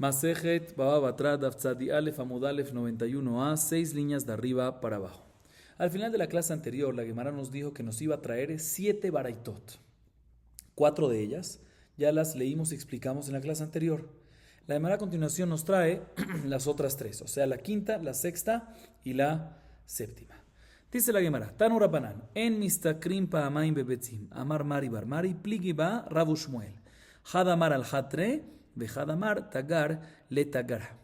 Masejet Baba Batra Daf Tzadi Alef Amud Alef 91a, 6 líneas de arriba para abajo. Al final de la clase anterior, la Gemara nos dijo que nos iba a traer 7 baraitot. 4 de ellas ya las leímos y explicamos en la clase anterior. La Gemara a continuación nos trae las otras 3, o sea, la quinta, la sexta y la séptima. Dice la Gemara, Tanu Rabbanan, en mistakrim pa'amaim bebetzim, amar mari bar mari, pligi ba Rabu Shmuel, hadamar al hatre, vejadamar tagar le tagar.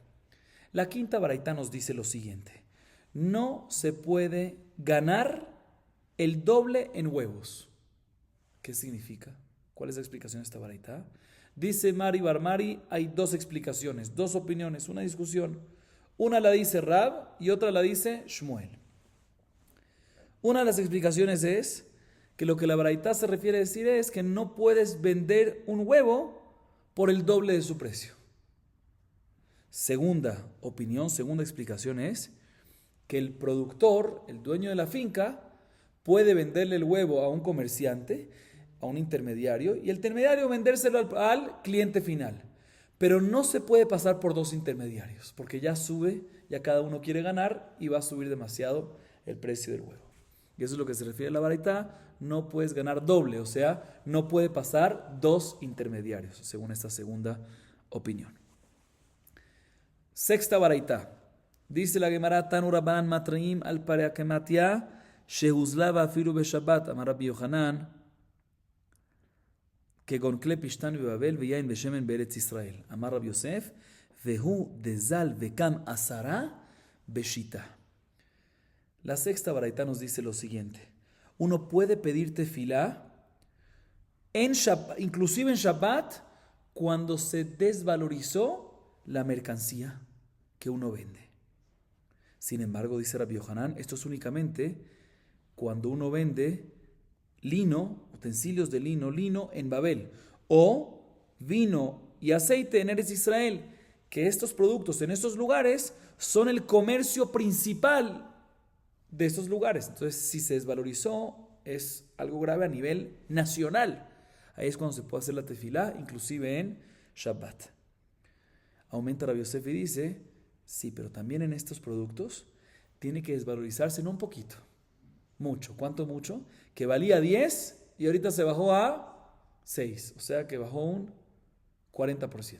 La quinta baraita nos dice lo siguiente, no se puede ganar el doble en huevos. ¿Qué significa? ¿Cuál es la explicación de esta baraita? Dice Mari Bar Mari, hay 2 explicaciones, 2 opiniones, una discusión. Una la dice Rab y otra la dice Shmuel. Una de las explicaciones es que lo que la baraita se refiere a decir es que no puedes vender un huevo por el doble de su precio. Segunda opinión, segunda explicación es que el productor, el dueño de la finca, puede venderle el huevo a un comerciante, a un intermediario, y el intermediario vendérselo al cliente final. Pero no se puede pasar por 2 intermediarios, porque ya sube, ya cada uno quiere ganar y va a subir demasiado el precio del huevo. Y eso es lo que se refiere a la baraita, no puedes ganar doble, o sea, no puede pasar 2 intermediarios, según esta segunda opinión. Sexta baraita. Dice la Gemara, Tanu Rabbanan matraim al pareakematia, shehuzlava afilu beshabbat, amar Rabbi Yohanan, כגון כלי פשתן בבבל ויין בשמן בארץ ישראל. אמר רב יוסף, והוא דזל וקם 10 בשיטה. La sexta baraita nos dice lo siguiente. Uno puede pedir tefilá, inclusive en Shabbat, cuando se desvalorizó la mercancía que uno vende. Sin embargo, dice Rabbi Yohanan, esto es únicamente cuando uno vende lino, utensilios de lino en Babel, o vino y aceite en Eretz Israel, que estos productos en estos lugares son el comercio principal de estos lugares. Entonces, si se desvalorizó, es algo grave a nivel nacional. Ahí es cuando se puede hacer la tefilá, inclusive en Shabbat. Aumenta Rabbi Yosef y dice, sí, pero también en estos productos tiene que desvalorizarse no un poquito, mucho. ¿Cuánto mucho? Que valía 10 y ahorita se bajó a 6. O sea que bajó un 40%.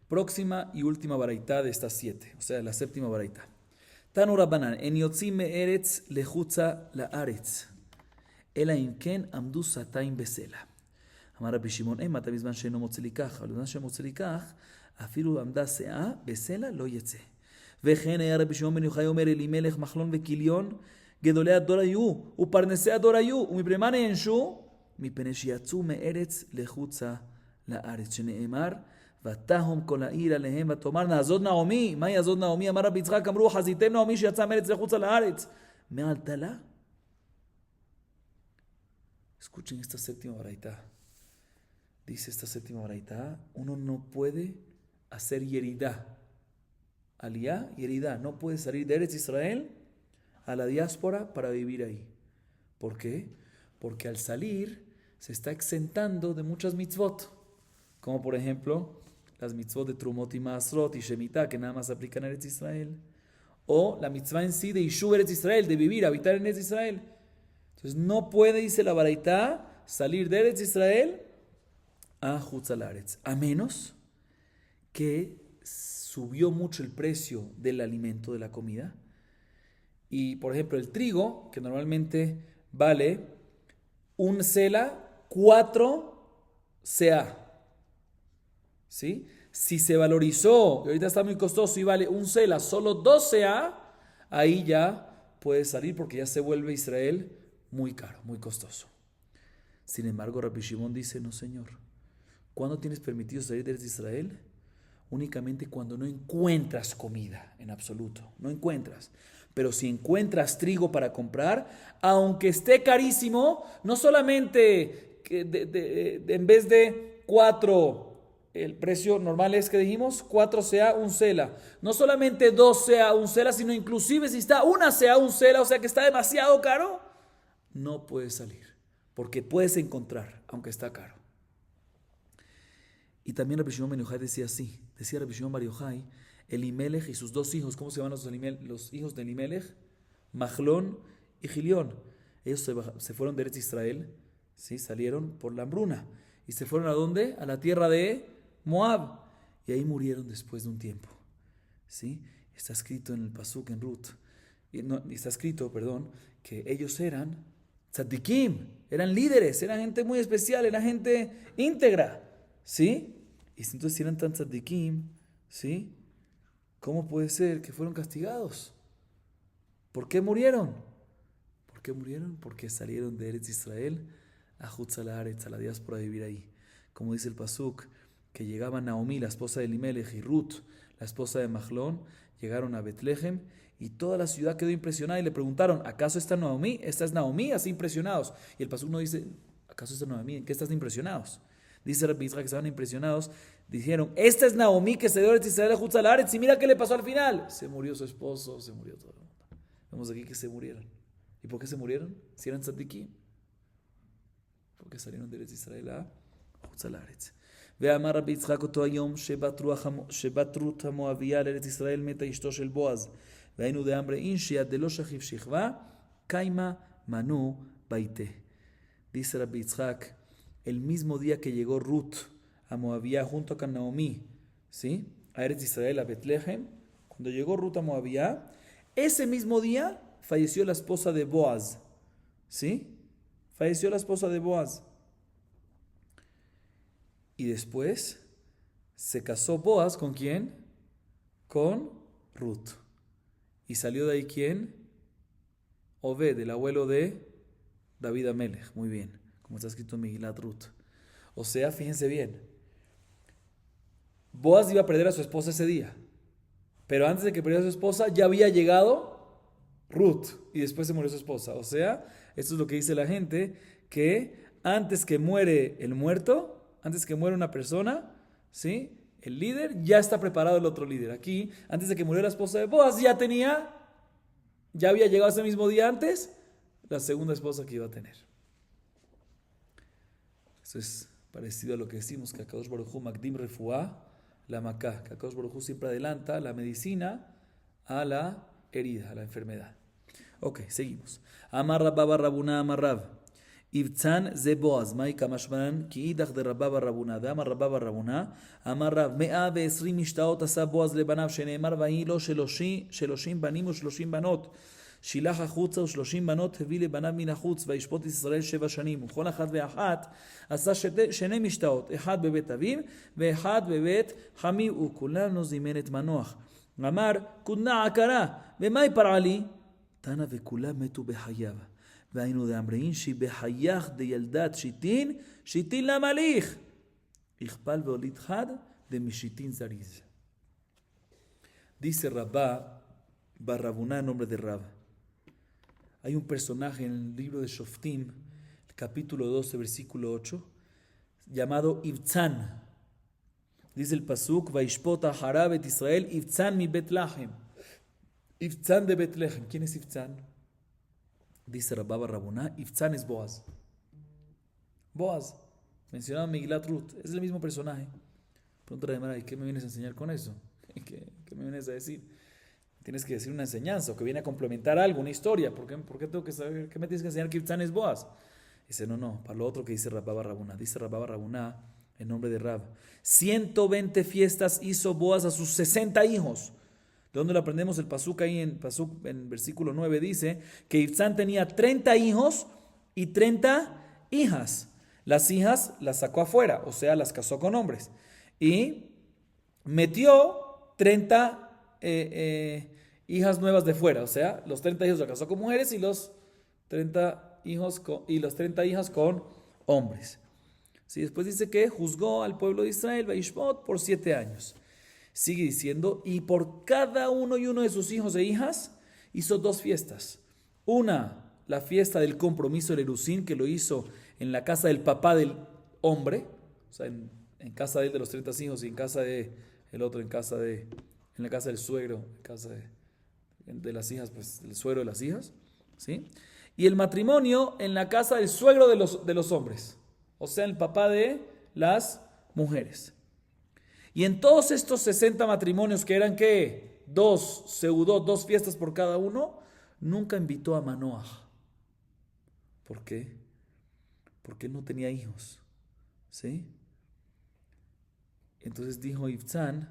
Próxima y última baraita de estas 7. O sea, la séptima baraita. Tanu Rabbanan, en yotzim me'eretz lechutza la'aretz. Ela imken amdu sataim besela. Amar Rabbi Shimon, mata bizman she'eno motze likach. אבל בזמן שמוצא likach, אפילו עמדה שאה בסלע לא יצא. וכן היה רבי שמעון בן יוחאי אומר אלימלך מחלון וכיליון גדולי הדור היו ופרנסי הדור היו ומפני מה נענשו? מפני שיצאו מארץ לחוצה לארץ שנאמר ותהום כל העיר עליהם ותאמר נעזוד נעמי. מה יעזוד נעמי? אמר רבי יצחק אמרו חזיתם נעמי שיצא מארץ לחוצה לארץ מעלתלה. Escuchen esta séptima baraita. Dice esta séptima baraita, uno no puede hacer yeridá. Aliyá y heridá. No puede salir de Eretz Israel a la diáspora para vivir ahí. ¿Por qué? Porque al salir se está exentando de muchas mitzvot. Como por ejemplo las mitzvot de Trumot y Maasrot y Shemitah que nada más aplican a Eretz Israel. O la mitzvah en sí de Yishuv Eretz Israel, de vivir, habitar en Eretz Israel. Entonces no puede, dice la baraita, salir de Eretz Israel a Chutz La'aretz. A menos que subió mucho el precio del alimento, de la comida. Y, por ejemplo, el trigo, que normalmente vale un sela, 4 CA. ¿Sí? Si se valorizó, y ahorita está muy costoso y vale un sela, solo 2 CA, ahí ya puede salir porque ya se vuelve Israel muy caro, muy costoso. Sin embargo, Rabbi Shimon dice, no señor, ¿cuándo tienes permitido salir de Israel? Únicamente cuando no encuentras comida en absoluto, no encuentras. Pero si encuentras trigo para comprar, aunque esté carísimo, no solamente en vez de 4, el precio normal es que dijimos, 4 CA, un sela. No solamente 2 CA, un sela, sino inclusive si está 1 CA, un sela, o sea que está demasiado caro, no puedes salir, porque puedes encontrar, aunque está caro. Y también Rabbi Shimon Ben Yochai decía así. Decía Rabbi Shimon Bar Yochai, Elimelech y sus dos hijos. ¿Cómo se llaman los hijos de Elimelech? Mahlón y Gilión. Ellos se fueron de Eretz Israel, ¿sí? Salieron por la hambruna. ¿Y se fueron a dónde? A la tierra de Moab. Y ahí murieron después de un tiempo. ¿Sí? Está escrito en el Pasuk, en Ruth. Está escrito, que ellos eran tzadikim, eran líderes, eran gente muy especial, eran gente íntegra. ¿Sí? Y entonces si eran tan tzadikim, ¿sí? ¿Cómo puede ser que fueron castigados? ¿Por qué murieron? ¿Por qué murieron? Porque salieron de Eretz Israel a Jutz Haaretz, a la diáspora, a vivir ahí. Como dice el Pasuk, que llegaban Naomi, la esposa de Elimelech, y Ruth, la esposa de Mahlón, llegaron a Betlehem y toda la ciudad quedó impresionada y le preguntaron, ¿acaso esta Naomi? ¿Esta es Naomi? Así impresionados. Y el Pasuk no dice, ¿acaso esta es Naomi? ¿En qué están impresionados? Dice Rabbi Yitzhak que estaban impresionados. Dijeron, esta es Naomi que se dio a Israel a Jutz Haaretz y mira qué le pasó al final. Se murió su esposo, se murió todo el mundo. Vemos aquí que se murieron. ¿Y por qué se murieron? Si eran tzadikim. Porque salieron de Israel a Jutz Haaretz. ואמר רבי יצחק אותו היום שבת רות המואביה לארץ ישראל מתה אשתו של בועז והיינו דאמרי אינשיה דלא שכיב שכבה קיימה מנו ביתה. Dice Rabbi Yitzhak, el mismo día que llegó Ruth a Moabía junto con Naomi, ¿sí? A Eretz Israel, a Betlehem, cuando llegó Ruth a Moabía, ese mismo día falleció la esposa de Boaz, ¿sí? Falleció la esposa de Boaz. Y después se casó Boaz ¿con quién? Con Ruth. Y salió de ahí ¿quién? Obed, el abuelo de David Amelech. Muy bien, como está escrito en Megilat Ruth. O sea, fíjense bien, Boaz iba a perder a su esposa ese día, pero antes de que perdiera a su esposa ya había llegado Ruth y después se murió su esposa. O sea, esto es lo que dice la gente, que antes que muere el muerto, antes que muere una persona, ¿sí? El líder, ya está preparado el otro líder. Aquí, antes de que muriera la esposa de Boaz, ya había llegado ese mismo día antes la segunda esposa que iba a tener. Eso es parecido a lo que decimos, que Akadosh Baruj Hu Makdim Refuá la Maká, que Akadosh Baruj Hu siempre adelanta la medicina a la herida, a la enfermedad. Ok, seguimos. Amar Rabba bar Rabuna Amar Rab. Ibtzan ze Boaz, Maika Mashman, ki idach de Rabba bar Rabuna, de Amar Rabba bar Rabuna, Amar Rab, 120 משתאות עשה בועז לבניו, שנאמר ויהי לו 30 בנים ו30 בנות. שילח החוצה ו30 בנות הביא לבניו מן החוץ, וישפוט ישראל 7 שנים. וכל אחת ואחת עשה שני משתאות, אחד בבית אביו ואחד בבית חמי, וכולם לא זימן את מנוח. אמר, כותנה עקרה, ומאי פרעה לי? תנא וכולם מתו בחייו. והיינו דאמרין שבחייך דילדת שיטין, שיטין למליך. יכפל והוליד חד דמשיטין זריז. Dice Rabba bar Rabuná en nombre de Rab. Hay un personaje en el libro de Shoftim, capítulo 12, versículo 8, llamado Ibtzan. Dice el Pasuk, Vaishpot aharav et Israel, Ibtzan mi Betlehem. Ibtzan de Betlehem. ¿Quién es Ibtzan? Dice Rabba bar Rabuná, Ibtzan es Boaz. Boaz, mencionado en Megilat Ruth, es el mismo personaje. Pregunta la Gemara, ¿y qué me vienes a enseñar con eso? ¿Qué me vienes a decir? Tienes que decir una enseñanza o que viene a complementar algo, una historia. ¿Por qué tengo que saber? ¿Qué me tienes que enseñar que Ibtzan es Boaz? Dice, no, para lo otro que dice Rabba bar Rabuná. Dice Rabba bar Rabuná, en nombre de Rab, 120 fiestas hizo Boaz a sus 60 hijos. ¿De dónde lo aprendemos? El Pasuk ahí en versículo 9 dice que Ibtzan tenía 30 hijos y 30 hijas. Las hijas las sacó afuera, o sea, las casó con hombres. Y metió 30 hijas nuevas de fuera, o sea, los 30 hijos los casó con mujeres y los 30 hijos y los 30 hijas con hombres. Sí, después dice que juzgó al pueblo de Israel, Vaishpot, por 7 años. Sigue diciendo, y por cada uno y uno de sus hijos e hijas hizo 2 fiestas. Una, la fiesta del compromiso del Erusín, que lo hizo en la casa del papá del hombre, o sea, en casa de él de los 30 hijos y en casa de el otro, en la casa del suegro, en casa de las hijas, pues el suegro de las hijas, ¿sí? Y el matrimonio en la casa del suegro de los hombres, o sea, el papá de las mujeres. Y en todos estos 60 matrimonios que eran, ¿qué? 2 seudot, 2 fiestas por cada uno, nunca invitó a Manoach. ¿Por qué? Porque él no tenía hijos. ¿Sí? Entonces dijo Ibzan,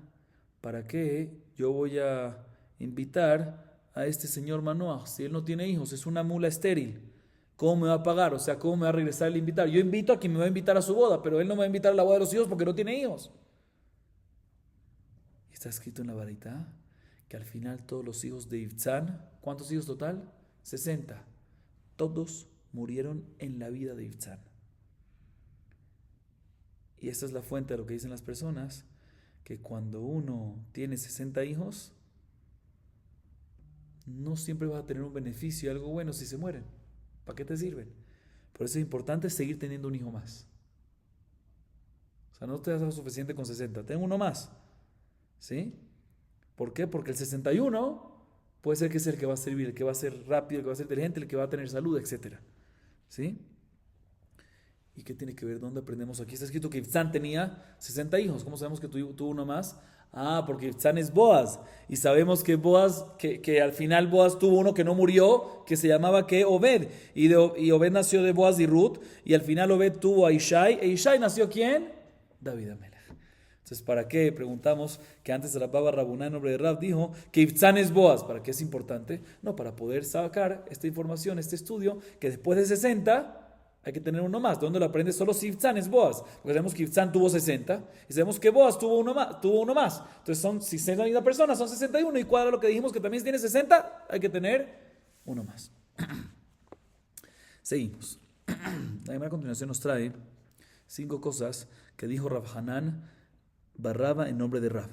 ¿para qué yo voy a invitar a este señor Manoach si él no tiene hijos? Es una mula estéril. ¿Cómo me va a pagar? O sea, ¿cómo me va a regresar el invitar? Yo invito a quien me va a invitar a su boda, pero él no me va a invitar a la boda de los hijos porque no tiene hijos. Está escrito en la Baraita que al final todos los hijos de Ibzan, ¿cuántos hijos total? 60. Todos murieron en la vida de Ibzan. Y esta es la fuente de lo que dicen las personas, que cuando uno tiene 60 hijos, no siempre vas a tener un beneficio, algo bueno si se mueren. ¿Para qué te sirven? Por eso es importante seguir teniendo un hijo más. O sea, no te das suficiente con 60, ten uno más. ¿Sí? ¿Por qué? Porque el 61 puede ser que es el que va a servir, el que va a ser rápido, el que va a ser inteligente, el que va a tener salud, etc. ¿Sí? ¿Y qué tiene que ver? ¿Dónde aprendemos? Aquí está escrito que Ibzan tenía 60 hijos. ¿Cómo sabemos que tuvo uno más? Porque Ibzan es Boaz. Y sabemos que Boaz, que al final Boaz tuvo uno que no murió, que se llamaba ¿qué? Obed. Y Obed nació de Boaz y Ruth. Y al final Obed tuvo a Ishai. ¿E Ishai nació quién? David Amelech. Entonces, ¿para qué? Preguntamos que antes de la Baba Rabuná en nombre de Rab dijo que Ibzan es Boaz. ¿Para qué es importante? No, para poder sacar esta información, este estudio, que después de 60 hay que tener uno más. ¿De dónde lo aprendes? Solo si Ibzan es Boaz. Porque sabemos que Ibzan tuvo 60 y sabemos que Boaz tuvo uno más. Entonces, si es la misma persona, son 61 y cuadra lo que dijimos que también tiene 60, hay que tener uno más. Seguimos. La Gemara a continuación nos trae 5 cosas que dijo Rav Hanan Barraba en nombre de Rab.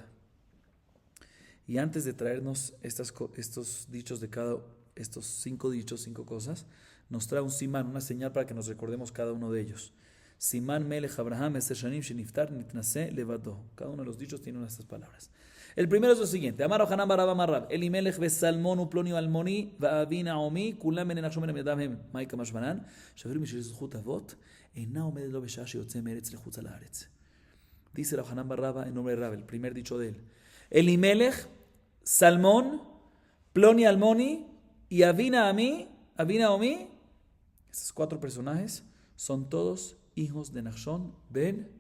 Y antes de traernos estos dichos de estos 5 dichos, 5 cosas, nos trae un simán, una señal para que nos recordemos cada uno de ellos. Simán Melech Abraham Eser Shanim Sheniftar Nitnase Levado. Cada uno de los dichos tiene una de estas palabras. El primero es lo siguiente: Amar Hanan Baraba Marrab, Elimelech Besalmon Uploni Almoni Va'avi Naomi Kulam Ben Nachshon Ben Amedavhem Maika Mashbanan Shavir Mishel Zchut Avot Eina Omed Lo Besha Sheyotze Meretz Lechutz Al Haaretz. Dice Rav Hanan Barraba en nombre de Rab, el primer dicho de él. Elimelech, Salmón, Ploni Almoni y Avina Omi. Estos 4 personajes son todos hijos de Nachshon ben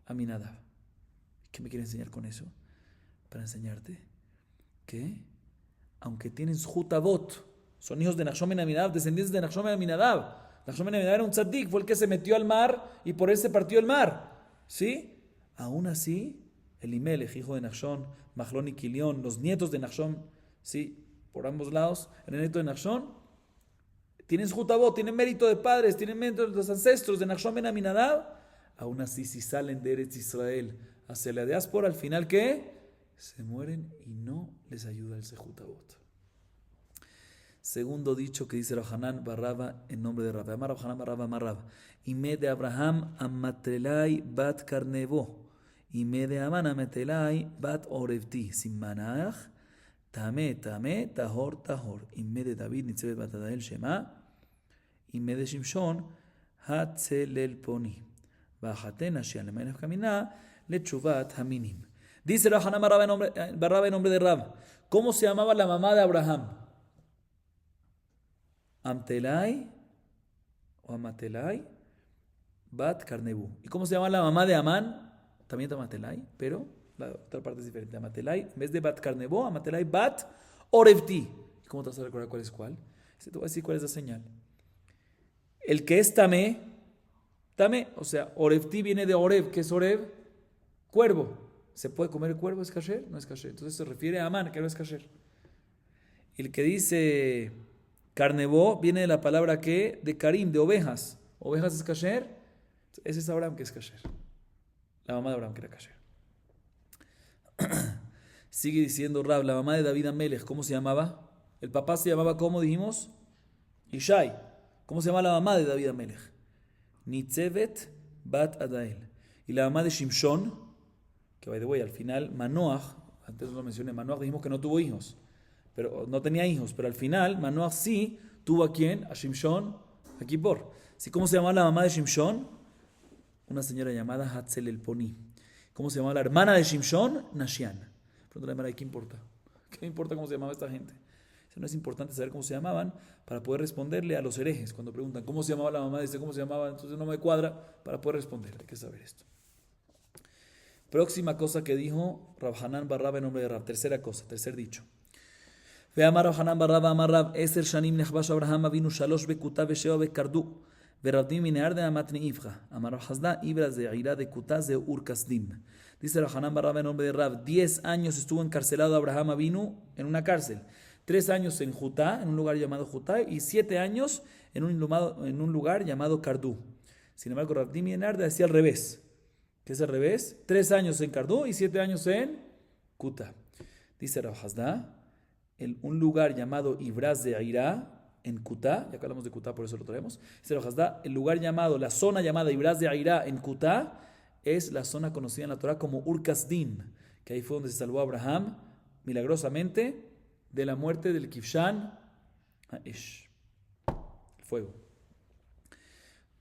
Aminadab. ¿Qué me quiere enseñar con eso? Para enseñarte que, aunque tienen Zhut Avot, son hijos de Nachshon ben Aminadab, descendientes de Nachshon ben Aminadab. Nachshon ben Aminadab era un tzaddik, fue el que se metió al mar y por él se partió el mar. ¿Sí? Aún así, Elimelech, hijo de Nachshon, Mahlón y Kilión, los nietos de Nachshon, ¿sí? Por ambos lados, el nieto de Nachshon, tienen Zhut Avot, tienen mérito de padres, tienen mérito de los ancestros de Nachshon ben Aminadab. Aún así, si salen de Eretz Israel hacia la diáspora, al final, ¿qué? Se mueren y no les ayuda el Zhut Avot. Segundo dicho que dice Rav Hanan Barraba en nombre de Rab. Amar Rav Hanan Barraba Marrab. Ime de Abraham Amatelai bat Karnevo. Ime de Aman Amatelai bat Orevti. Simanach. Tame, tahor, tahor. Ime de David Nitzebet bat Adael Shema. Ime de Shimshon Hatzelel Poni. Bajaten Ashian Lemanef Kamina Lechuvat Haminim. Dice Rav Hanan Barraba en nombre de Rab. ¿Cómo se llamaba la mamá de Abraham? Amtelai o Amatelai bat Karnebu. ¿Y cómo se llama la mamá de Amán? También Amatelai, pero la otra parte es diferente. Amatelai, en vez de bat Karnebu, Amatelai bat Orevti. ¿Cómo te vas a recordar cuál es cuál? Te voy a decir cuál es la señal. El que es Tamé, o sea, Orevti viene de Orev. ¿Qué es Orev? Cuervo. ¿Se puede comer el cuervo? ¿Es kasher? No es kasher. Entonces se refiere a Amán, que no es kasher. El que dice Karnevó viene de la palabra que de Karim, de ovejas. ¿Ovejas es kasher? Ese es Abraham que es kasher. La mamá de Abraham que era kasher. Sigue diciendo Rab, la mamá de David Amelech, ¿cómo se llamaba? El papá se llamaba, ¿cómo dijimos? Ishai. ¿Cómo se llama la mamá de David Amelech? Nitzevet bat Adael. Y la mamá de Shimshon, que by the way, al final, Manoach, antes no lo mencioné, Manoach dijimos que no tuvo hijos. Pero no tenía hijos, pero al final Manoach sí tuvo a quién, a Shimshon, a Kippur. ¿Sí? ¿Cómo se llamaba la mamá de Shimshon? Una señora llamada Hatzel el Poni. ¿Cómo se llamaba la hermana de Shimshon? Nashian. Pronto la hermana, ¿qué importa? ¿Qué me importa cómo se llamaba esta gente? Eso no es importante saber cómo se llamaban para poder responderle a los herejes cuando preguntan ¿cómo se llamaba la mamá de este? ¿Cómo se llamaba? Entonces no me cuadra para poder responder. Hay que saber esto. Próxima cosa que dijo Rab Hanan bar Rab en nombre de Rab. Tercera cosa, tercer dicho. ואמר רב חנן בר רבא אמר רב 10 שנים נכבש אברהם אבינו 3 בכותה ו7 בכרדו ורבים מן הארדה מתני איפכה אמר רב חסדא איברה זעירה דכותה זה אור כסדים. Dice Rab Hanan bar Rabá en nombre de Rab, 10 años estuvo encarcelado Abraham Avinu en una cárcel, 3 años en Jutá, en un lugar llamado Jutá, y 7 años en un lugar llamado Cardú. Sin embargo, Rab Dimi en Arda decía al revés. ¿Qué es al revés? 3 años en Cardú y 7 años en Kutá. Dice Rab Hasdá, un lugar llamado Ibraz de Airá, en Kutá, ya que hablamos de Kutá, por eso lo traemos. Dice Rab Hasdá, el lugar llamado, la zona llamada Ibraz de Airá, en Kutá, es la zona conocida en la Torah como Ur Kasdim, que ahí fue donde se salvó Abraham, milagrosamente, de la muerte del Kivshan Haish, el fuego.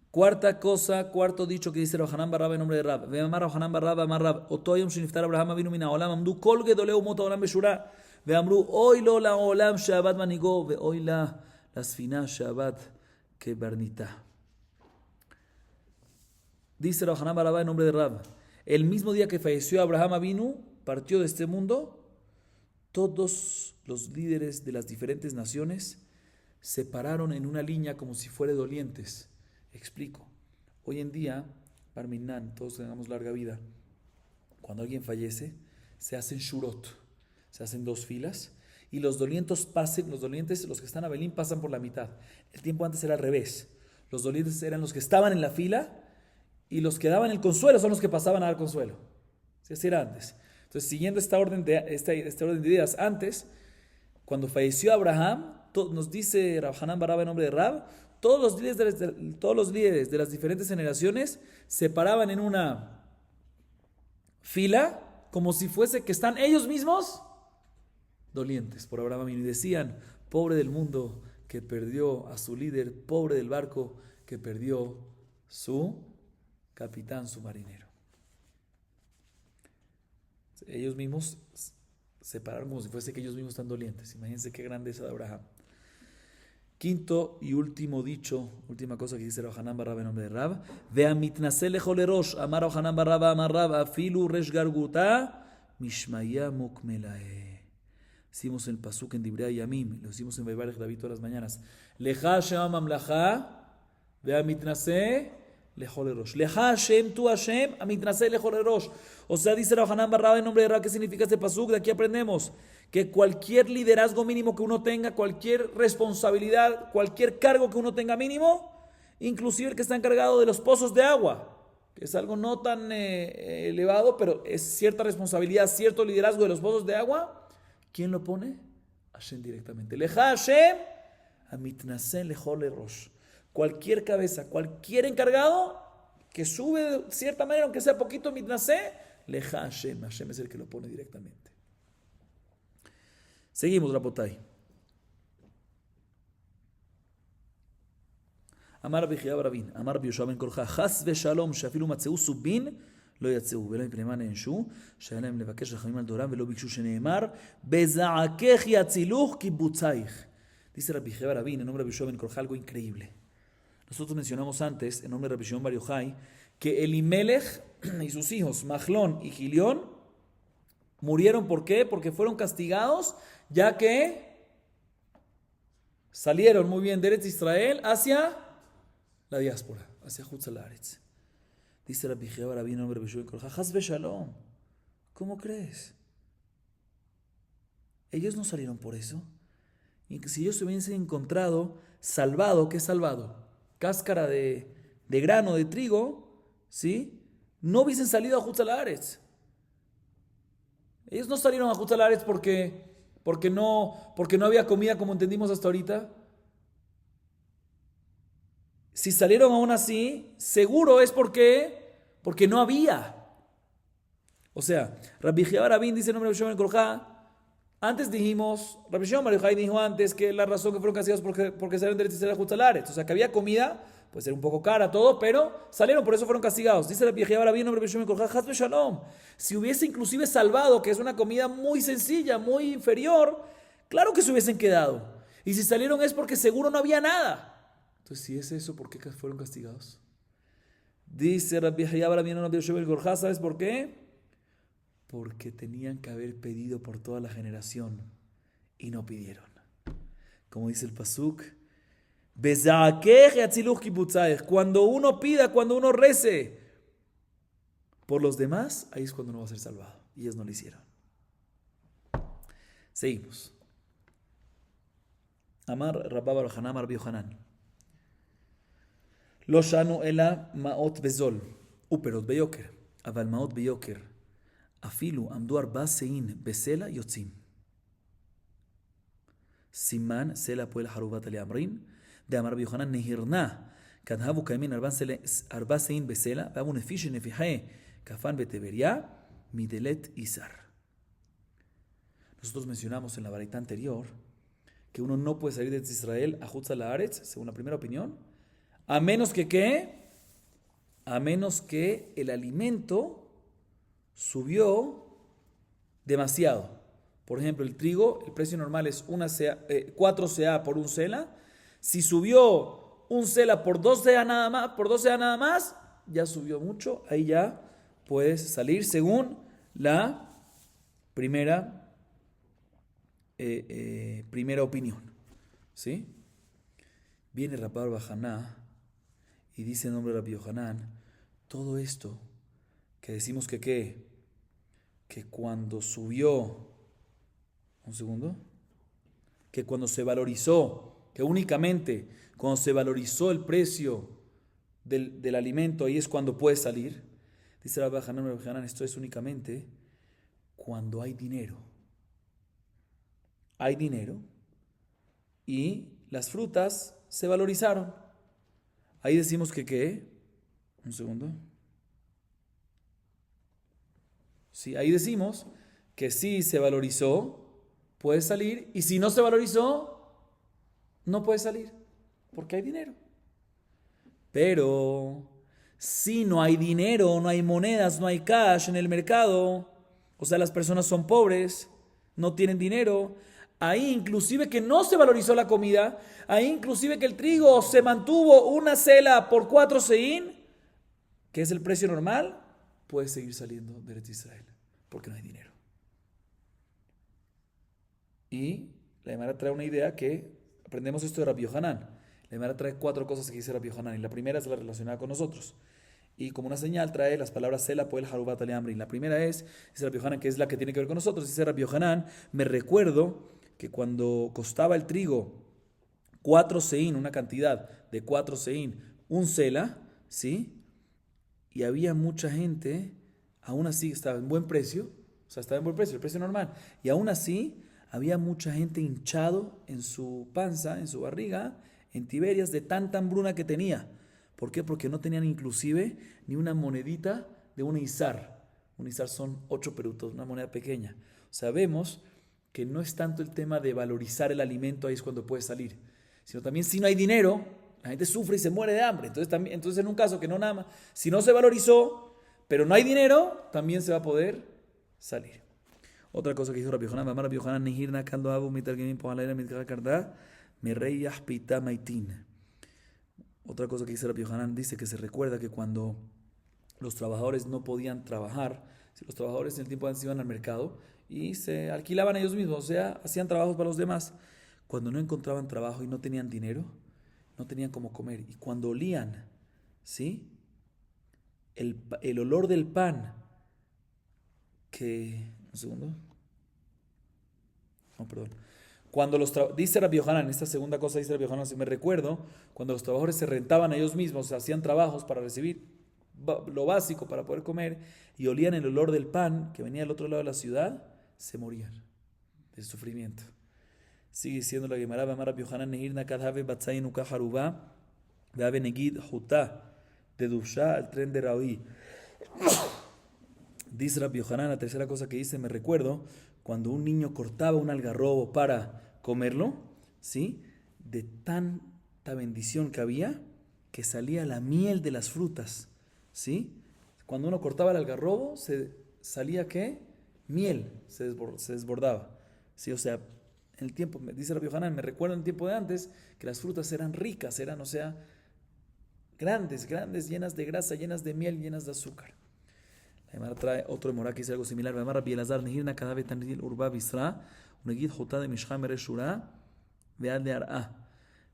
Cuarta cosa, cuarto dicho que dice Rab Hanan bar Rabá en nombre de Rab. Ve'amar Rab Hanan bar Rabá amar Rab, oto yom sheniftar Abraham avinu min ha'olam, amdu kol gedolei umot ha'olam beshura, ve'amru oy lo la'olam she'avad manigo, ve'oy la sfina she'avad kebernita. Dice Rab Hanan bar Rabá en nombre de Rab, el mismo día que falleció Abraham Avinu, partió de este mundo, todos los líderes de las diferentes naciones se pararon en una línea como si fueran dolientes. Explico. Hoy en día, Barminan, todos tengamos larga vida, cuando alguien fallece, se hacen shurot, se hacen 2 filas, y los dolientes, los que están a Belín, pasan por la mitad. El tiempo antes era al revés. Los dolientes eran los que estaban en la fila, y los que daban el consuelo son los que pasaban a dar consuelo. Así era antes. Entonces, siguiendo esta orden de ideas, antes, cuando falleció Abraham, nos dice Rab Hanan bar Rabá en nombre de Rab, todos los líderes de las diferentes generaciones se paraban en una fila como si fuese que están ellos mismos dolientes por Abraham y decían, pobre del mundo que perdió a su líder, pobre del barco que perdió su capitán, su marinero. Ellos mismos se pararon como si fuese que ellos mismos están dolientes. Imagínense qué grandeza de Abraham. Quinto y último dicho, última cosa que dice Rab Hanan bar Rabá en nombre de Rab. Ve'amitnaseh lechol rosh, amar Rab Hanan bar Rabá amar Rab, afilu resh garguta, mishmaya mukmelae. Hicimos el pasuk en Divrei Yamim, lo hicimos en Vayvarech David todas las mañanas. Lecha Hashem mamlacha, ve'amitnaseh lechol rosh. Lecha Hashem, tu Hashem, amitnaseh lechol rosh. O sea, dice Rab Hanan bar Rabá en nombre de Rab, ¿qué significa este pasuk? De aquí aprendemos que cualquier liderazgo mínimo que uno tenga, cualquier responsabilidad, cualquier cargo que uno tenga mínimo, inclusive el que está encargado de los pozos de agua, que es algo no tan elevado, pero es cierta responsabilidad, cierto liderazgo de los pozos de agua, ¿quién lo pone? Hashem directamente. Lecha Hashem, amitnaseh lechol rosh. Cualquier cabeza, cualquier encargado que sube de cierta manera, aunque sea poquito, mitnaseh, lecha Hashem. Hashem es el que lo pone directamente. Seguimos, Rabotai. Amar Rabbi Chiya bar Rabin, Amar Rabbi Yoshua ben Korcha, Chas ושלום שאפילו מצאו סובין לא יצאו ולא מפני מה נענשו שהיה להם לבקש רחמים על דורם ולא ביקשו שנאמר בזעקך יצילוך קיבוצייך. Dice Rabbi Chiya bar Rabin en nombre de Rabbi Yoshua ben Korcha algo increíble. Nosotros mencionamos antes en nombre de Rabbi Shimon bar Yochai que Elimelech y sus hijos Mahlón y Gilión murieron. ¿Por qué? Porque fueron castigados ya que salieron muy bien de Eretz Israel hacia la diáspora, hacia Chutz La'aretz. Dice Rabbi Chiya bar Rabin en nombre de Rabbi Shimon bar Yochai, Chas v'shalom. ¿Cómo crees? Ellos no salieron por eso. Y que si ellos se hubiesen encontrado salvado, ¿qué es salvado? Cáscara de grano, de trigo, ¿sí? No hubiesen salido a Chutz La'aretz. Ellos no salieron a Chutz La'aretz porque no había comida como entendimos hasta ahorita. Si salieron aún así, seguro es porque no había. O sea, Rabbi Chiya bar Rabin dice en nombre de Rabbi Shimon ben Korcha. Antes dijimos, Rabbi Shimon bar Yochai dijo antes que la razón que fueron castigados porque salieron de Eretz Israel a Chutz La'aretz. O sea, que había comida puede ser un poco cara, todo, pero salieron, por eso fueron castigados. Dice la vieja, ahora bien, hombre, Shalom. Si hubiese inclusive salvado, que es una comida muy sencilla, muy inferior, claro que se hubiesen quedado. Y si salieron es porque seguro no había nada. Entonces, si es eso, ¿por qué fueron castigados? Dice Rabbi Yahya, ahora viene Rabbi Yoshua el Gorjá, ¿sabes por qué? Porque tenían que haber pedido por toda la generación y no pidieron. Como dice el Pasuk, cuando uno pida, cuando uno rece por los demás, ahí es cuando uno va a ser salvado. Y ellos no lo hicieron. Seguimos. Amar Rabba Bar Hanan, Rabbi Yohanan. Lo shanu ela maot bezol, uperot beyoker, aval maot beyoker, afilu amdu arba sein besela yotzim. Siman sela poel harubat ali amrin, de amar Rabbi Yohanan nehirna, kadhavu kaimin arba sein besela, vabu nefish nefihae, kafan beteberia, midelet isar. Nosotros mencionamos en la baraita anterior que uno no puede salir de Israel a Jutz al-Haaretz, según la primera opinión, a menos que ¿qué? A menos que el alimento subió demasiado. Por ejemplo, el trigo, el precio normal es 4 CA por un sela. Si subió un sela por 2 CA nada más, ya subió mucho. Ahí ya puedes salir según la primera opinión. ¿Sí? Viene Rabbi Bar Hanan y dice en nombre de Rabbi Yohanan, todo esto que decimos que cuando subió, que cuando se valorizó, que únicamente cuando se valorizó el precio del alimento, ahí es cuando puede salir. Dice Rabbi Hanan, esto es únicamente cuando hay dinero. Hay dinero y las frutas se valorizaron. Ahí decimos que Sí, ahí decimos que si se valorizó, puede salir, y si no se valorizó, no puede salir, porque hay dinero. Pero si no hay dinero, no hay monedas, no hay cash en el mercado, o sea, las personas son pobres, no tienen dinero, ahí inclusive que no se valorizó la comida, ahí inclusive que el trigo se mantuvo una sela por 4 seín, que es el precio normal, puede seguir saliendo de Eretz Israel, porque no hay dinero. Y la Gemara trae una idea que aprendemos esto de Rabbi Yohanan. La Gemara trae 4 cosas que dice Rabbi Yohanan, y la primera es la relacionada con nosotros. Y como una señal trae las palabras Sela, Poel, Harubat, Ale, Amrin. La primera es, dice Rabbi Yohanan, que es la que tiene que ver con nosotros. Dice Rabbi Yohanan, me recuerdo que cuando costaba el trigo 4 seín, una cantidad de 4 seín, un Sela, ¿sí? Y había mucha gente, aún así estaba en buen precio, o sea, estaba en buen precio, el precio normal, y aún así había mucha gente hinchado en su panza, en su barriga, en Tiberias, de tanta hambruna que tenía. ¿Por qué? Porque no tenían inclusive ni una monedita de un izar. Un izar son 8 perutos, una moneda pequeña. O sea, vemos que no es tanto el tema de valorizar el alimento, ahí es cuando puede salir, sino también si no hay dinero, la gente sufre y se muere de hambre. Entonces en un caso que no nada más, si no se valorizó, pero no hay dinero, también se va a poder salir. Otra cosa que dijo Rabbi Yohanan, Rabbi Yohanan, Nihirna kando abu mitargemim pohalayra mitkakarda, mereyah pita maitin. Otra cosa que dice Rabbi Yohanan, dice que se recuerda que cuando los trabajadores no podían trabajar, si los trabajadores en el tiempo antes iban al mercado y se alquilaban ellos mismos, o sea, hacían trabajos para los demás, cuando no encontraban trabajo y no tenían dinero, no tenían cómo comer. Y cuando olían, ¿sí? El olor del pan, un segundo. No, perdón. Dice Rabbi Yohanan, esta segunda cosa dice Rabbi Yohanan, si me recuerdo, cuando los trabajadores se rentaban a ellos mismos, hacían trabajos para recibir lo básico para poder comer, y olían el olor del pan que venía del otro lado de la ciudad, se morían del sufrimiento. Sigue diciendo la Gemara, Rabbi Yohanan, Nehirna kadhave batzayin uka haruba, veave negid jutá, de dusha al tren de Raúl. Dice Rabbi Yohanan, la tercera cosa que dice, me recuerdo, cuando un niño cortaba un algarrobo para comerlo, ¿sí? De tanta bendición que había, que salía la miel de las frutas, ¿sí? Cuando uno cortaba el algarrobo, salía ¿qué? Miel, se desbordaba, ¿sí? O sea, en el tiempo, dice Rabbi Yohanan, me recuerdo en el tiempo de antes que las frutas eran ricas, o sea, grandes, llenas de grasa, llenas de miel, llenas de azúcar. La Gemara trae otro Emorá que dice algo similar. Rabbi Elazar, Nehirna Kadavet Tanril Urba Bisra, Unegid Jotá de Mishcha Mereshura, Vead de Ar'a.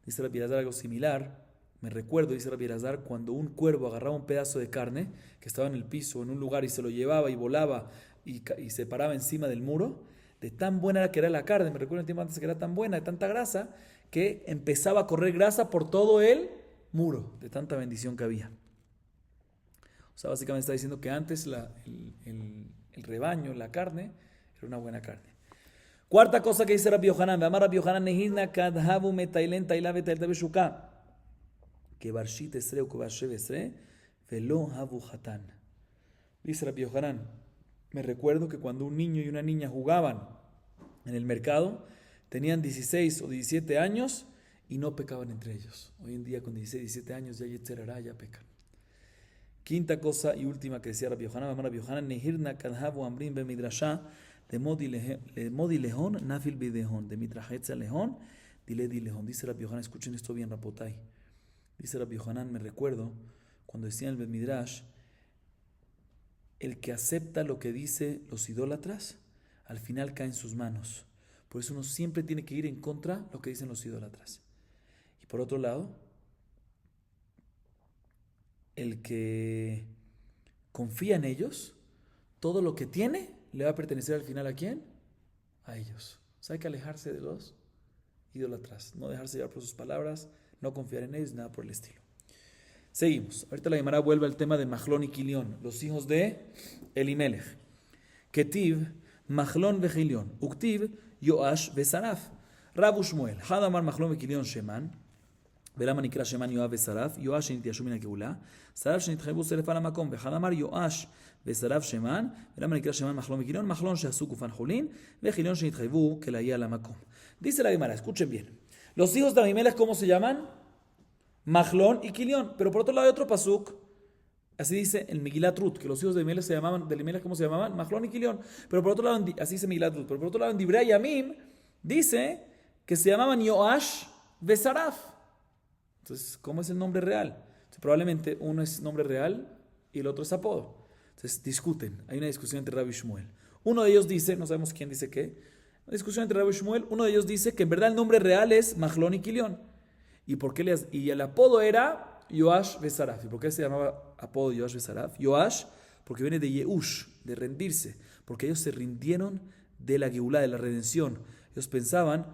Dice Rabbi Elazar algo similar. Me recuerdo, dice Rabbi Elazar, cuando un cuervo agarraba un pedazo de carne que estaba en el piso, en un lugar, y se lo llevaba y volaba y se paraba encima del muro, de tan buena era que era la carne, me recuerdo el tiempo antes que era tan buena, de tanta grasa, que empezaba a correr grasa por todo el muro, de tanta bendición que había. O sea, básicamente está diciendo que antes el rebaño, la carne, era una buena carne. Cuarta cosa que dice Rabbi Yohanan, Amar Rabbi Yohanan, Nehirna kadhavu metailen taila vetailta beshuka, que barshit esre o kubashev esre, velo havu hatan. Dice Rabbi Yohanan, me recuerdo que cuando un niño y una niña jugaban en el mercado, tenían 16 o 17 años y no pecaban entre ellos. Hoy en día con 16, 17 años ya Yetzer Hara, ya pecan. Quinta cosa y última que decía Rabbi Yohanan, Amar Rabbi Yohanan, Nehirna kadhavu amrim be midrasha, de modi lehon, nafil bidehon, de mitrajetza lehon, dile di lehon. Dice Rabbi Yohanan, escuchen esto bien, Rapotai. Dice Rabbi Yohanan, me recuerdo cuando decían el Bet Midrash, el que acepta lo que dicen los idólatras, al final cae en sus manos. Por eso uno siempre tiene que ir en contra de lo que dicen los idólatras. Y por otro lado, el que confía en ellos, todo lo que tiene le va a pertenecer al final ¿a quién? A ellos. O sea, hay que alejarse de los idólatras, no dejarse llevar por sus palabras, no confiar en ellos, nada por el estilo. Seguimos. Ahorita la Gemara vuelve al tema de Mahlón y Kilión, los hijos de Elimelech. Ketiv, Mahlón vejilión. Uktiv, Yoash vesaraf. Rabu Shmuel. Hadamar Mahlón vekilión Sheman. ולמה נקרא שמן יואב ושרף? יואש שנתיישו מן הגאולה, שרף שנתחייבו שרפה למקום. ואחד אמר יואש ושרף שמן, ולמה נקרא שמן מחלון וכיליון? מחלון שעשו גופן חולין, וכיליון שנתחייבו כלהגיע למקום. Dice la Gemara, escuchen bien. Los hijos de Abimelech, ¿cómo se llaman? Mahlón y Kilión. Pero por otro lado hay otro pasuk, así dice en Megilat Rut, que los hijos de Abimelech, ¿cómo se llamaban? Mahlón y Kilión. Pero por otro lado, así dice Megilat Rut, pero por otro lado en Divrei Yamim dice que se llamaban Yoash Vesaraf. Entonces, ¿cómo es el nombre real? Entonces, probablemente uno es nombre real y el otro es apodo. Entonces, discuten. Hay una discusión entre Rabbi y Shmuel. Uno de ellos dice, no sabemos quién dice qué, una discusión entre Rabbi y Shmuel, uno de ellos dice que en verdad el nombre real es Mahlón y Kilión. Y el apodo era Yoash Vesaraf. ¿Y por qué se llamaba apodo Yoash Vesaraf? Yoash, porque viene de Yeush, de rendirse. Porque ellos se rindieron de la Geulá, de la redención. Ellos pensaban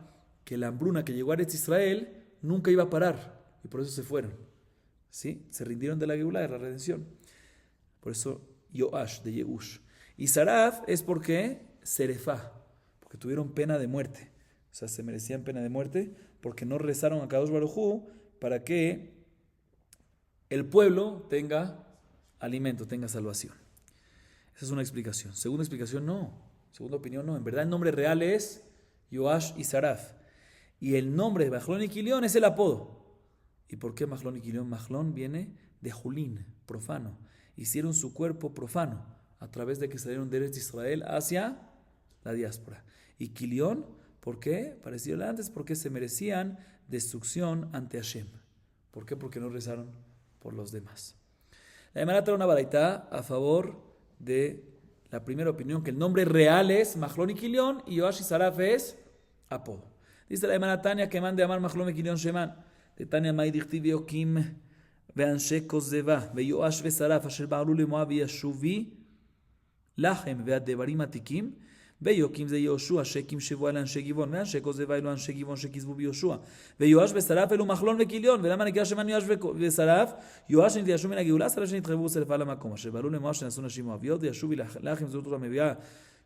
que la hambruna que llegó a Eretz Israel nunca iba a parar. Y por eso se fueron. ¿Sí? Se rindieron de la Geulá, de la redención. Por eso Yoash, de Yeush. Y Saraf es porque Serefá, porque tuvieron pena de muerte. O sea, se merecían pena de muerte porque no rezaron a Kadosh Baruj Hu para que el pueblo tenga alimento, tenga salvación. Esa es una explicación. Segunda explicación, no. Segunda opinión, no. En verdad el nombre real es Yoash y Saraf. Y el nombre de Mahlón y Kilión es el apodo. ¿Y por qué Mahlón y Kilión? Mahlón viene de Julín, profano. Hicieron su cuerpo profano a través de que salieron de Eretz Israel hacia la diáspora. Y Kilión, ¿por qué? Parecido a antes, porque se merecían destrucción ante Hashem. ¿Por qué? Porque no rezaron por los demás. La Gemara trae una baraitá a favor de la primera opinión, que el nombre real es Mahlón y Kilión y Yoash y Saraf es apodo. Dice la Gemara Tania que mande amar Mahlón y Kilión Sheman. תניא מאי דכתיב יוקים ואנשי כוזבה ויואש ושרף אשר בעלו למואב וישובי לחם והדברים עתיקים ויוקים זה יהושע שהקים שבועה לאנשי גבעון ואנשי כוזבה אלו אנשי גבעון שכזבו ביהושע ויואש ושרף אלו מחלון וכיליון ולמה נקרא שמן יואש ושרף? יואש שנתיישו מן הגאולה שרף שנתחייבו שרפה למקום אשר בעלו למואב שנשאו נשים מואביות וישובי לחם זאת אותה מביאה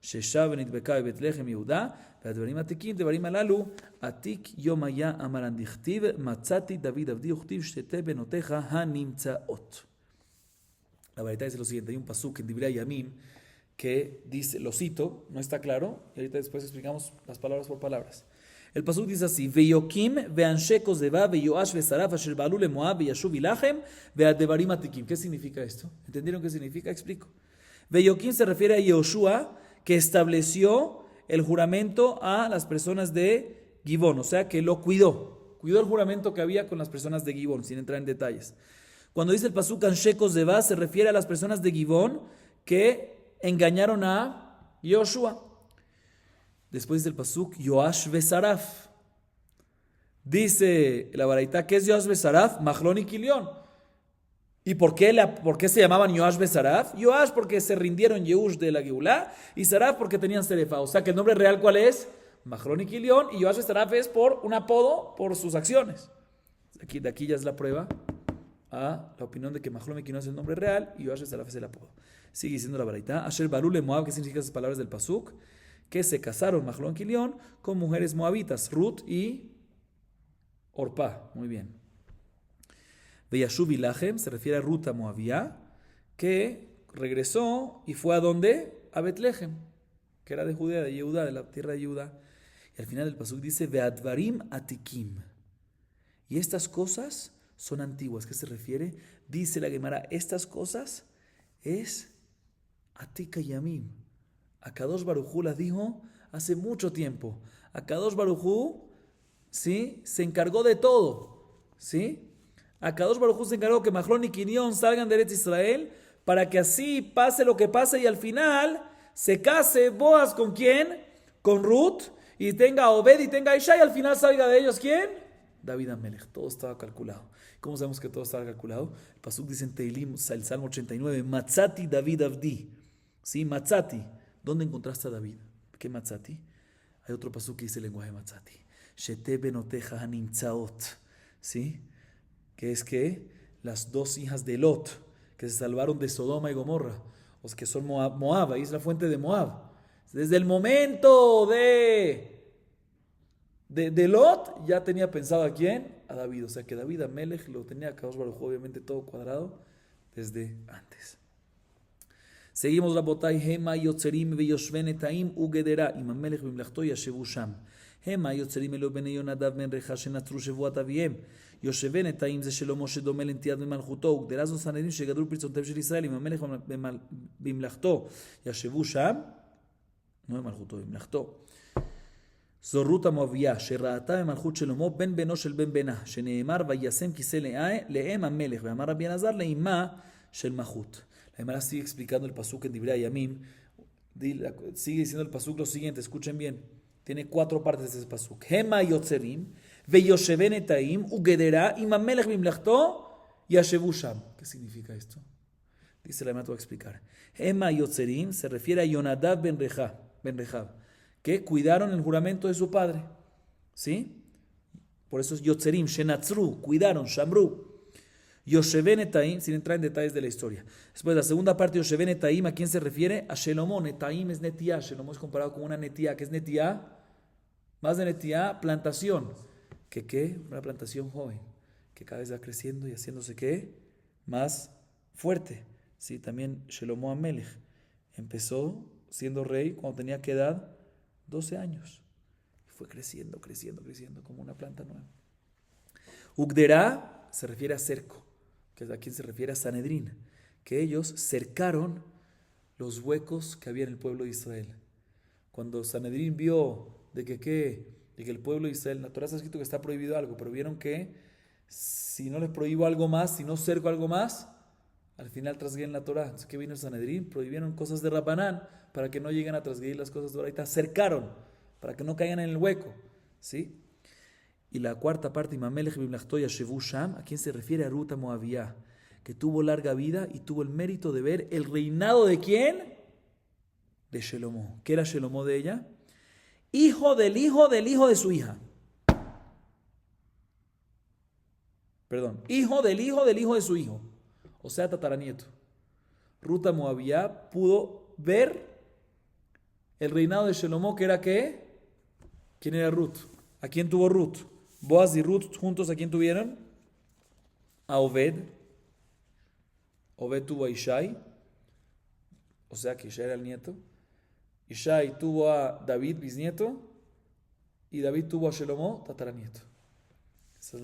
ששב ונדבקה בבית לחם יהודה, והדברים עתיקים, דברים הללו, עתיק יום היה אמרן דכתיב, מצאתי דוד עבדי וכתיב שתי בנותיך הנמצאות. La verdad dice lo siguiente, hay un pasuk en Divrei Yamim que dice, lo cito, no está claro, y ahorita después explicamos las palabras por palabras. El pasuk dice así: Veyokim veanshe kozeva veyoash vesaraf asher ba'alu lemoab veyashuv ilachem veadevarim atikim. ¿Qué significa esto? ¿Entendieron qué significa? Explico. Veyokim se refiere a Yehoshua, que estableció el juramento a las personas de Gibón, o sea que lo cuidó el juramento que había con las personas de Gibón, sin entrar en detalles. Cuando dice el pasuk anshe kozeva, se refiere a las personas de Gibón que engañaron a Yehoshua. Después del pasuk, Yoash Besaraf. Dice la baraita, ¿qué es Yoash Besaraf? Machlon y Kilión. ¿Y por qué se llamaban Yoash Besaraf? Yoash porque se rindieron Yehush de la Geulá y Saraf porque tenían Serefa. O sea que el nombre real, ¿cuál es? Machlon y Kilión, y Yoash Besaraf es por un apodo por sus acciones. De aquí ya es la prueba a la opinión de que Machlon y Kilión es el nombre real y Yoash Besaraf es el apodo. Sigue diciendo la baraita, Asher Baru le Moab, ¿qué significan esas palabras del pasuk? Que se casaron Machlon y Kilión con mujeres moabitas, Ruth y Orpá. Muy bien. Veyashuv Ilachem se refiere a Ruth a Moabía, que regresó y fue a donde? A Betlehem, que era de Judea, de Yehuda, de la tierra de Yehuda. Y al final del pasuk dice Veadvarim atikim. Y estas cosas son antiguas. ¿Qué se refiere? Dice la Gemara, estas cosas es Atika Yamim. Akadosh Baruj Hu las dijo hace mucho tiempo. Akadosh Baruj Hu, ¿sí?, se encargó de todo, ¿sí? Akadosh Baruj Hu se encargó que Machlon y Kilión salgan de Eretz Israel para que así pase lo que pase y al final se case Boaz ¿con quién? Con Ruth, y tenga a Obed y tenga a Isha, y al final salga de ellos ¿quién? David Amelech. Todo estaba calculado. ¿Cómo sabemos que todo estaba calculado? El pasuk dice en Teilim, el Salmo 89, Matzati David Avdi. ¿Sí? Matzati. ¿Dónde encontraste a David? ¿Qué Matzati? Hay otro pasuk que dice el lenguaje Matzati. Shete benoteja hanimtzaot. ¿Sí? Que es que las dos hijas de Lot, que se salvaron de Sodoma y Gomorra, o que son Moab, ahí es la fuente de Moab. Desde el momento de Lot, ya tenía pensado a quién, a David. O sea que David Amelech lo tenía Akadosh Baruj Hu, obviamente todo cuadrado desde antes. Seguimos la botay. Hema yotzerim veyoshven etaim ugedera im Amelech bimlachto yashevu sham. Hema yotzerim elo bene Yonadav ben recha shenatru shevuat aviem. יושבן את האם זה שלמה שדומה לנטיית במלכותו, וגדרה זו סנהדרין שגדלו פרצותיהם של ישראל, עם המלך בממלכתו ישבו שם, לא במלכותו, בממלכתו. זו רות המואביה, שראתה במלכות שלמה בן בנו של בן בנה, שנאמר וישם כיסא לאם המלך, ואמר רבי אלעזר לאמה של מלכות. La Gemara sigue explicando el pasuk en Divrei Yamim, sigue diciendo el pasuk lo siguiente, escuchen bien, tiene 4 partes de ese pasuk. Hema yotzerim, Veyosheven etaim, ugedera, im Amelech bimlachto, yashevu sham. ¿Qué significa esto? Dice la Gemara, te voy a explicar. Hema yotzerim se refiere a Yonadav ben Rechab, que cuidaron el juramento de su padre. ¿Sí? Por eso es yotzerim, shenatzru, cuidaron, shamru. Yosheven etaim, sin entrar en detalles de la historia. Después, la segunda parte, Yosheven etaim, ¿a quién se refiere? A Shelomó. Etaim es netía. Shelomó es comparado con una netía. ¿Qué es netía? Más de netía, plantación. ¿Qué? Una plantación joven, que cada vez va creciendo y haciéndose ¿qué? Más fuerte. Sí, también Shelomo Amelech empezó siendo rey cuando tenía ¿qué edad? 12 años. Fue creciendo, como una planta nueva. Ugderá se refiere a cerco, que es a quien se refiere a Sanedrín, que ellos cercaron los huecos que había en el pueblo de Israel. Cuando Sanedrín vio de que el pueblo de Israel, en la Torah está escrito que está prohibido algo, pero vieron que si no les prohíbo algo más, si no cerco algo más, al final trasgredieron la Torah. Entonces, ¿qué vino el Sanedrín? Prohibieron cosas de Rabbanán para que no lleguen a trasgredir las cosas de Oraita. Cercaron para que no caigan en el hueco. ¿Sí? Y la cuarta parte, Imamelech bimlachto yashevu sham, ¿a quién se refiere? A Ruth Moabía, que tuvo larga vida y tuvo el mérito de ver el reinado de ¿quién? De Shelomó. ¿Qué era Shelomó de ella? Hijo del hijo del hijo de su hija. Perdón, hijo del hijo del hijo de su hijo. O sea, tataranieto. Ruth Moabía pudo ver el reinado de Shelomó, que era ¿qué? ¿Quién era Ruth? ¿A quién tuvo Ruth? Boaz y Ruth juntos, ¿a quién tuvieron? A Obed. Obed tuvo a Ishai, o sea que Ishai era el nieto. Ishai tuvo a David, bisnieto, y David tuvo a Shelomo tataranieto. Esa es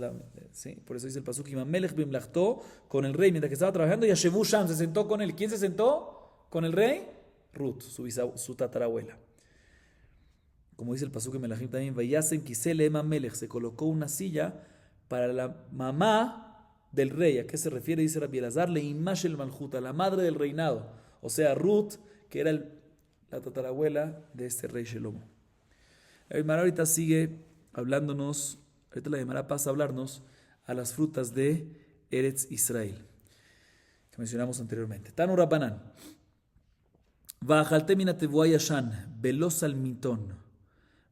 ¿sí? Por eso dice el pasuk, Melech bimlachtó, con el rey, mientras que estaba trabajando, y Yashevu Sham se sentó con él. ¿Quién se sentó con el rey? Ruth, su tatarabuela. Como dice el pasuk en Melachim también, Vayasen Kisele Ema Melech, se colocó una silla para la mamá del rey. ¿A qué se refiere? Dice Rabbi Elazar, Leimash el Maljuta, la madre del reinado. O sea, Ruth, que era la tatarabuela de este rey Shelomo. El Gemara ahorita sigue hablándonos, ahorita la Gemara pasa a hablarnos a las frutas de Eretz Israel, que mencionamos anteriormente. Tanu Rabbanan, Vajalte mina tevuá yashan, velo salmintón.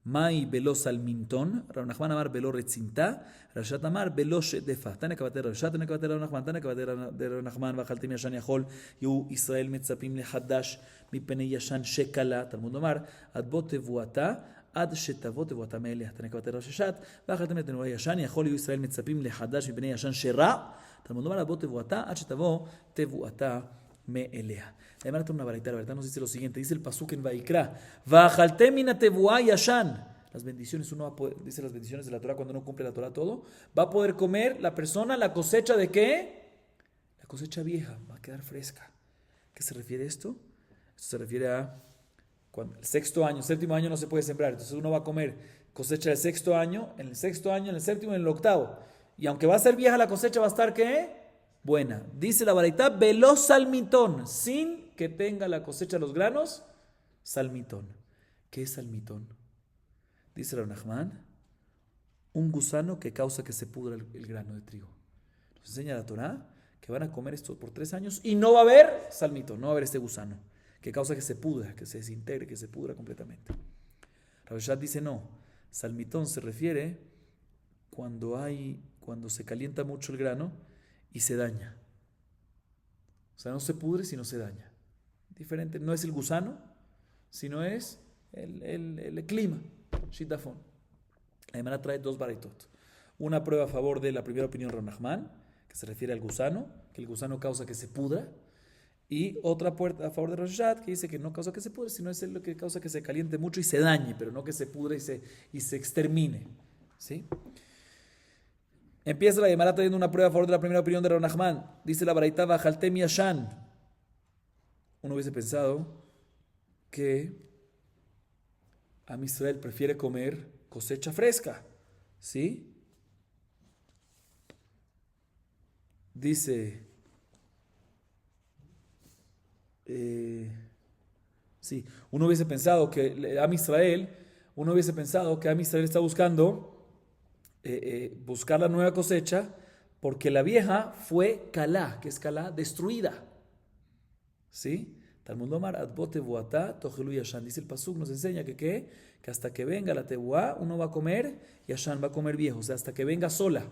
Mai velo salmintón, Rav Nachman amar velo retzinta, Rashat amar velo shedefa. Tane kabater Rashat, tane kabater Rav Nachman, tane kabater Rav Nachman, vajalte mi yashan yachol, yu Israel metzapim lehadash, mipene yashan shekala, Talmud amar, adbo tevuata, עד שתבוא תבואתה מאליה. תנא כבתי ראש השת, ואכלתם את תנועה ישן, יכול יהיו ישראל מצפים לחדש מפני ישן שרע, תלמוד לומר, בוא תבואתה, עד שתבוא תבואתה מאליה. Además, una baraita, la verdad nos dice lo siguiente, dice el pasuk en Vaikra, ואכלתם מן התבואה ישן. Las bendiciones, uno va a poder, dice las bendiciones de la Torah, cuando uno cumple la Torah todo, va a poder comer la persona la cosecha de ¿qué? La cosecha vieja, va a quedar fresca. ¿Qué se refiere esto? Esto se refiere a cuando el sexto año, séptimo año no se puede sembrar, entonces uno va a comer cosecha del sexto año, en el sexto año, en el séptimo y en el octavo. Y aunque va a ser vieja la cosecha, va a estar ¿qué? Buena. Dice la baraita, velo salmitón, sin que tenga la cosecha de los granos, salmitón. ¿Qué es salmitón? Dice Rav Nachman, un gusano que causa que se pudra el grano de trigo. Nos enseña la Torah que van a comer esto por 3 años y no va a haber salmitón, no va a haber este gusano que causa que se pudra, que se desintegre, que se pudra completamente. Rav Shad dice no, salmitón se refiere cuando se calienta mucho el grano y se daña. O sea, no se pudre sino se daña. Diferente, no es el gusano, sino es el clima, shitafón. La Gemara trae 2 baraitot. Una prueba a favor de la primera opinión de Rav Nachman, que se refiere al gusano, que el gusano causa que se pudra. Y otra puerta a favor de Rosh Hashanah que dice que no causa que se pudre, sino es lo que causa que se caliente mucho y se dañe, pero no que se pudre y se extermine. ¿Sí? Empieza la Gemara trayendo una prueba a favor de la primera opinión de Rav Nachman. Dice la baraita, Vajaltem yashan. Uno hubiese pensado que Am Israel prefiere comer cosecha fresca. ¿Sí? Dice... sí, uno hubiese pensado que Am Israel está buscando buscar la nueva cosecha porque la vieja fue calá, que es calá, destruida. ¿Sí? Talmud Lomar, Adbo tevuatá, tojelu yashan. Dice el pasuk, nos enseña que hasta que venga la tevuá, uno va a comer yashan, va a comer viejo, o sea, hasta que venga sola.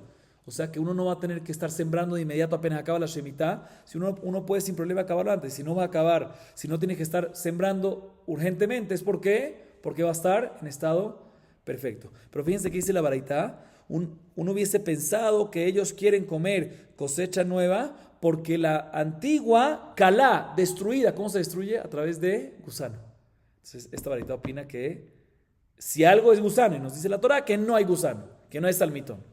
O sea que uno no va a tener que estar sembrando de inmediato apenas acaba la Shemitah. Si uno puede sin problema acabarlo antes. Si no va a acabar, si no tiene que estar sembrando urgentemente, ¿es por qué? Porque va a estar en estado perfecto. Pero fíjense que dice la baraita, uno hubiese pensado que ellos quieren comer cosecha nueva porque la antigua calá, destruida, ¿cómo se destruye? A través de gusano. Entonces esta baraita opina que si algo es gusano, y nos dice la Torah que no hay gusano, que no es salmitón.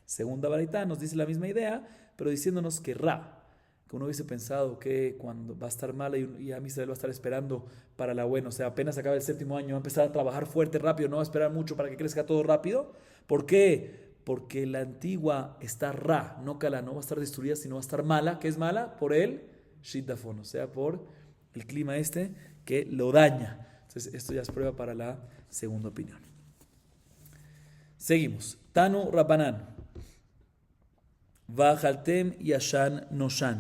Segunda baraita nos dice la misma idea, pero diciéndonos que que uno hubiese pensado que cuando va a estar mala y Am Israel va a estar esperando para la buena, o sea, apenas acaba el séptimo año, va a empezar a trabajar fuerte, rápido, no va a esperar mucho para que crezca todo rápido. ¿Por qué? Porque la antigua está no cala, no va a estar destruida, sino va a estar mala. ¿Qué es mala? Por el shitafón, o sea, por el clima que lo daña. Entonces, esto ya es prueba para la segunda opinión. Seguimos. Tanu Rabbanan. ואכלתם ישן נושן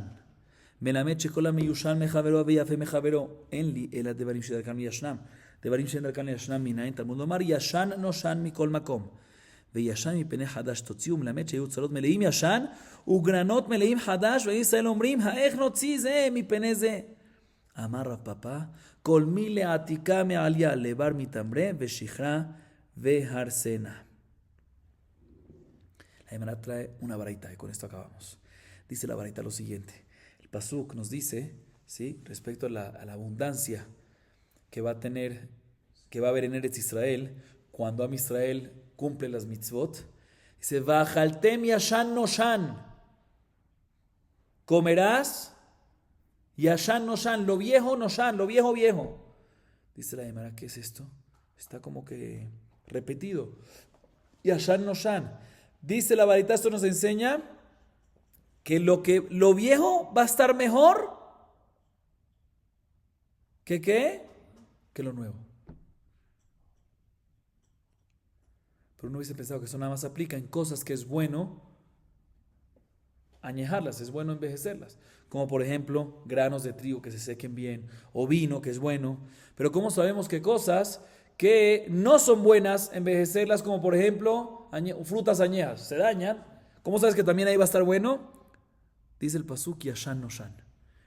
מלמד שכל המיושן מחברו ויפה מחברו אין לי אלא דברים שדרכם ישנם דברים שאין דרכם ישנם מניין תלמוד לומר ישן נושן מכל מקום וישן מפני חדש תוציאו מלמד שהיו צרות מלאים ישן וגרנות מלאים חדש וישראל אומרים האיך נוציא זה מפני זה אמר רב פאפא כל מי לעתיקה מעליה לבר מתמרה ושכרה והרסנה. La Gemara trae una baraita y con esto acabamos. Dice la baraita lo siguiente. El pasuk nos dice, ¿sí? Respecto a la abundancia que va a haber en Eretz Israel cuando Am Israel cumple las mitzvot, dice, Vajaltem yashan noshan, comerás yashan noshan, lo viejo noshan, lo viejo viejo. Dice la Gemara, ¿qué es esto? Está como que repetido. Yashan noshan. Dice la varita, esto nos enseña que lo viejo va a estar mejor que ¿qué? Que lo nuevo. Pero uno hubiese pensado que eso nada más aplica en cosas que es bueno añejarlas, es bueno envejecerlas. Como por ejemplo, granos de trigo que se sequen bien, o vino que es bueno. Pero ¿cómo sabemos que cosas que no son buenas envejecerlas, como por ejemplo frutas añejas, se dañan? ¿Cómo sabes que también ahí va a estar bueno? Dice el pasuk Yashan Noshan.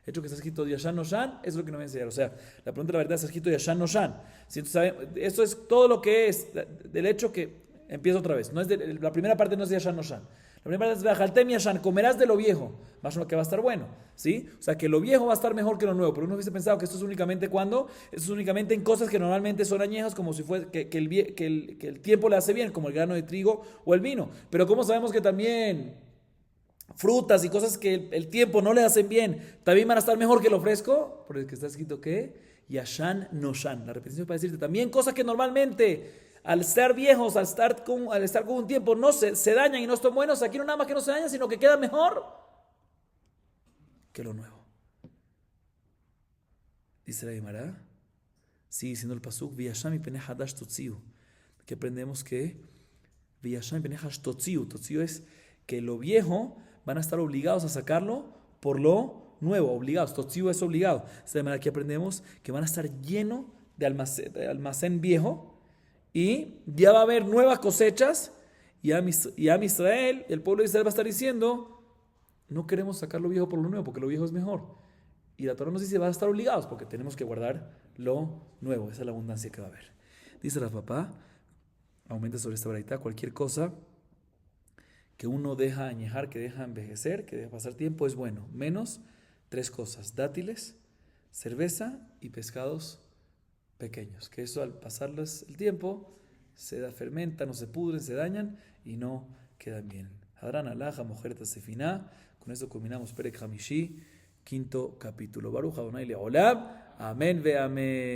El hecho que está escrito Yashan Noshan es lo que nos va a enseñar. O sea, la pregunta de la verdad está escrito Yashan Noshan. Si esto es todo lo que es del hecho que empieza otra vez. No es la primera parte no es de Yashan Noshan. La primera parte es Vajaltem Yashan, comerás de lo viejo, más o menos que va a estar bueno, ¿sí? O sea, que lo viejo va a estar mejor que lo nuevo. Pero uno hubiese pensado que esto es únicamente cuando, esto es únicamente en cosas que normalmente son añejas, como si fuese que el tiempo le hace bien, como el grano de trigo o el vino. Pero ¿cómo sabemos que también frutas y cosas que el tiempo no le hacen bien también van a estar mejor que lo fresco? Porque está escrito que Yashan Noshan. La repetición es para decirte también cosas que normalmente al estar viejos, al estar con un tiempo, no se dañan y no están buenos. Aquí no nada más que no se dañan, sino que queda mejor que lo nuevo. Dice la Gemara, sigue diciendo el pasuk, Viyasham y penech hadash totziu. Que aprendemos que Viyasham y penech hadash totziu. Totziu es que lo viejo van a estar obligados a sacarlo por lo nuevo, obligados. Totziu es obligado. De manera que aprendemos que van a estar llenos de almacén viejo, y ya va a haber nuevas cosechas, y Am Israel, el pueblo de Israel va a estar diciendo, no queremos sacar lo viejo por lo nuevo, porque lo viejo es mejor. Y la Torah nos dice, van a estar obligados, porque tenemos que guardar lo nuevo. Esa es la abundancia que va a haber. Dice la papá, aumenta sobre esta braita, cualquier cosa que uno deja añejar, que deja envejecer, que deja pasar tiempo, es bueno. Menos 3 cosas, dátiles, cerveza y pescados pequeños, que eso al pasarles el tiempo se fermentan, no se pudren, se dañan y no quedan bien. Hadran alaja, mujer tasefina. Con eso culminamos Perek Hamishi, 5º capítulo. Baruch Adonai Leolam. Amén ve amén.